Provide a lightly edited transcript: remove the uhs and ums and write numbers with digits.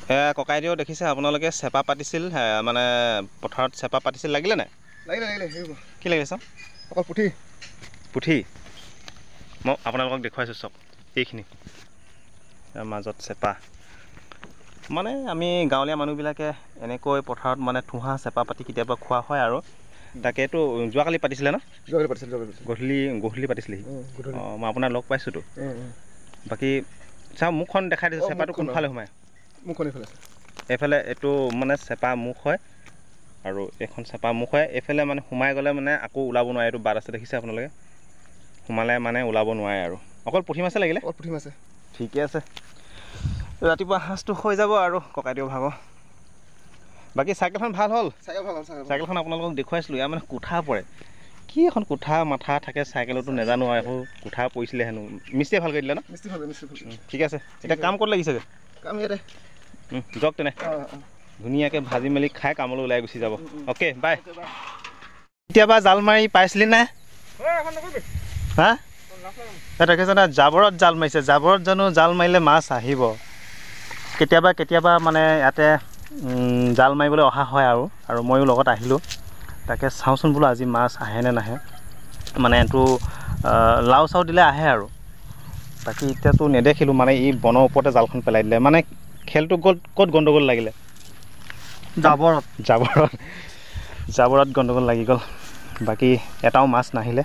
ককাইদেউ দেখিছে আপোনালোকে চেপা পাতিছিল মানে পথাৰত চেপা পাতিছিল লাগিলে নাই লাগিলে কি লাগিছে চাওক অকল পুঠি মই আপোনালোকক দেখুৱাইছোঁ চাওক এইখিনি মাজত চেপা মানে আমি গাঁৱলীয়া মানুহবিলাকে এনেকৈ পথাৰত মানে থোহা চেপা পাতি কেতিয়াবা খোৱা হয় আৰু তাকেতো যোৱাকালি পাতিছিলে ন গধূলি পাতিছিলেহি অঁ মই আপোনাৰ লগ পাইছোঁতো বাকী চাওক মুখখন দেখাই দিছোঁ চেপাটো কোনফালে সোমায় এইফালে এইটো মানে চেপা মুখ হয় আৰু এইখন চেপা মুখ হয় এইফালে মানে সোমাই গ'লে মানে আকৌ ওলাব নোৱাৰে এইটো বাট আছে দেখিছে আপোনালোকে সোমালে মানে ওলাব নোৱাৰে আৰু অকল পুঠি মাছে লাগিলে পুঠি মাছে ঠিকে আছে ৰাতিপুৱা সাঁজটো হৈ যাব আৰু ককাইদেউ ভাগৰ বাকী চাইকেলখন ভাল হ'ল চাইকেলখন আপোনালোকক দেখুৱাইছিলোঁ ইয়াৰ মানে কোঠা পৰে কি এখন কোঠা মাথা থাকে চাইকেলতো নাজানো আৰু একো কোঠা পৰিছিলে হেনো মিস্ত্ৰীয়ে ভাল কৰি দিলে ন ঠিক আছে এতিয়া কাম ক'ত লাগিছেগৈ কাম ইয়াতে যাওক তেনে ধুনীয়াকৈ ভাজি মেলি খাই কামলৈ ওলাই গুচি যাব অ'কে বাই কেতিয়াবা জাল মাৰি পাইছিলি নাই হা দেখিছে না জাবৰত জাল মাৰিছে জাবৰত জানো জাল মাৰিলে মাছ আহিব কেতিয়াবা মানে ইয়াতে জাল মাৰিবলৈ অহা হয় আৰু ময়ো লগত আহিলোঁ তাকে চাওঁচোন বোলো আজি মাছ আহে নে নাহে মানে এইটো লাও চাও দিলে আহে আৰু বাকী এতিয়াতো নেদেখিলোঁ মানে এই বনৰ ওপৰতে জালখন পেলাই দিলে মানে খেলটো ক'ত গণ্ডগোল লাগিলে জাবৰত গণ্ডগোল লাগি গ'ল বাকী এটাও মাছ নাহিলে